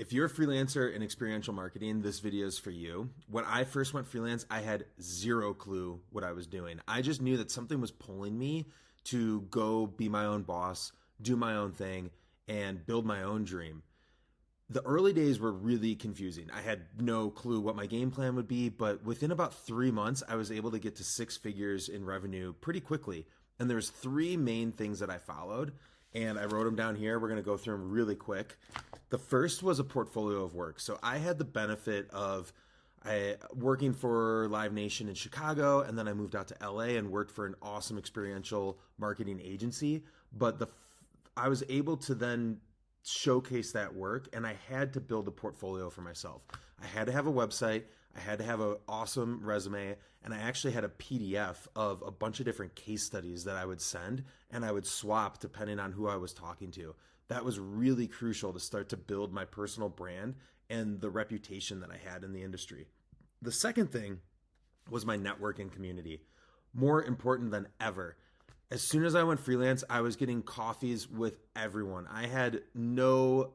If you're a freelancer in experiential marketing, this video is for you. When I first went freelance, I had zero clue what I was doing. I just knew that something was pulling me to go be my own boss, do my own thing, and build my own dream. The early days were really confusing. I had no clue what my game plan would be, but within about 3 months, I was able to get to 6 figures in revenue pretty quickly. And there's three main things that I followed, and I wrote them down here. We're going to go through them really quick. The first was a portfolio of work. So I had the benefit of working for Live Nation in Chicago, and then I moved out to LA and worked for an awesome experiential marketing agency. But I was able to then showcase that work, and I had to build a portfolio for myself. I had to have a website, I had to have an awesome resume, and I actually had a PDF of a bunch of different case studies that I would send, and I would swap depending on who I was talking to. That was really crucial to start to build my personal brand and the reputation that I had in the industry. The second thing was my networking community, more important than ever. As soon as I went freelance, I was getting coffees with everyone. I had no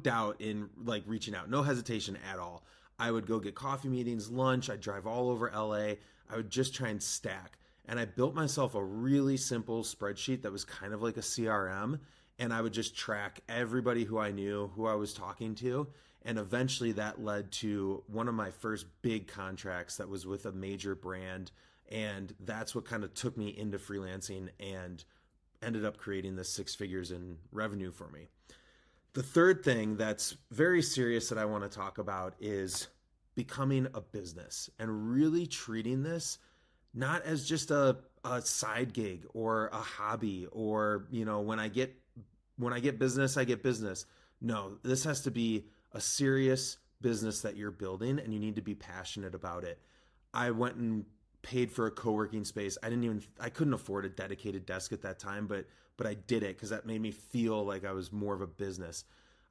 doubt in like reaching out, no hesitation at all. I would go get coffee meetings, lunch. I'd drive all over LA. I would just try and stack. And I built myself a really simple spreadsheet that was kind of like a CRM. And I would just track everybody who I knew, who I was talking to. And eventually that led to one of my first big contracts that was with a major brand. And that's what kind of took me into freelancing and ended up creating this 6 figures in revenue for me. The third thing that's very serious that I want to talk about is becoming a business and really treating this not as just a side gig or a hobby or, when I get business, I get business. No, this has to be a serious business that you're building, and you need to be passionate about it. I went and paid for a co-working space. I couldn't afford a dedicated desk at that time, but I did it because that made me feel like I was more of a business.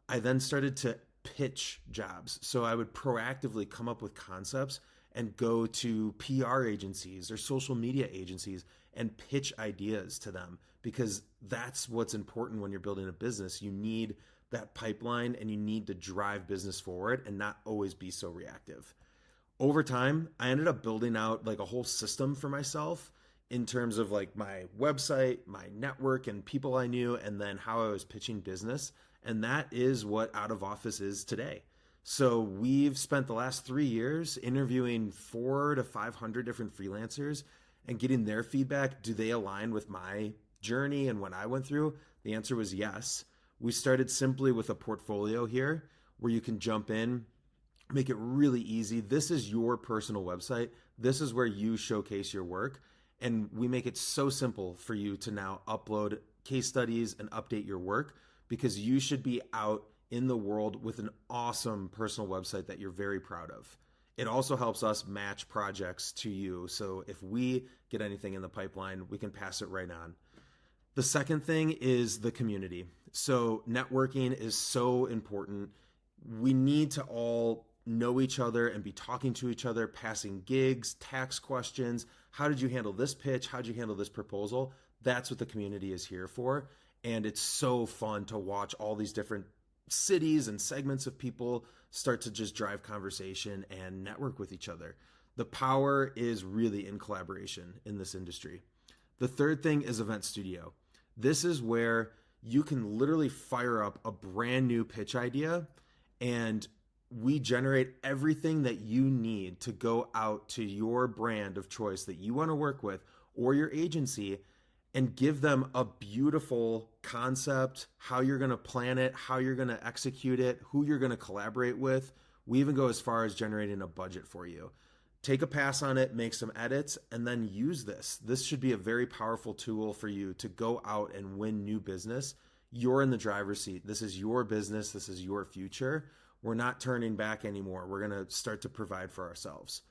I then started to pitch jobs. So I would proactively come up with concepts and go to PR agencies or social media agencies and pitch ideas to them, because that's what's important when you're building a business. You need that pipeline and you need to drive business forward and not always be so reactive. Over time, I ended up building out like a whole system for myself in terms of like my website, my network, and people I knew, and then how I was pitching business. And that is what Out of Office is today. So we've spent the last 3 years interviewing 400 to 500 different freelancers and getting their feedback. Do they align with my journey and what I went through? The answer was yes. We started simply with a portfolio here where you can jump in, make it really easy. This is your personal website. This is where you showcase your work. And we make it so simple for you to now upload case studies and update your work, because you should be out in the world with an awesome personal website that you're very proud of. It also helps us match projects to you. So if we get anything in the pipeline, we can pass it right on. The second thing is the community. So networking is so important. We need to all know each other and be talking to each other, passing gigs, tax questions. How did you handle this pitch? How did you handle this proposal? That's what the community is here for. And it's so fun to watch all these different cities and segments of people start to just drive conversation and network with each other. The power is really in collaboration in this industry. The third thing is Event Studio. This is where you can literally fire up a brand new pitch idea, and we generate everything that you need to go out to your brand of choice that you want to work with or your agency and give them a beautiful concept, how you're going to plan it, how you're going to execute it, who you're going to collaborate with. We even go as far as generating a budget for you. Take a pass on it, make some edits, and then use this. This should be a very powerful tool for you to go out and win new business. You're in the driver's seat. This is your business. This is your future. We're not turning back anymore. We're going to start to provide for ourselves.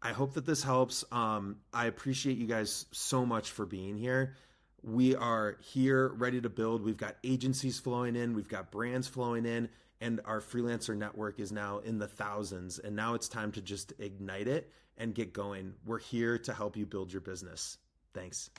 I hope that this helps. I appreciate you guys so much for being here. We are here ready to build. We've got agencies flowing in. We've got brands flowing in. And our freelancer network is now in the thousands. And now it's time to just ignite it and get going. We're here to help you build your business. Thanks.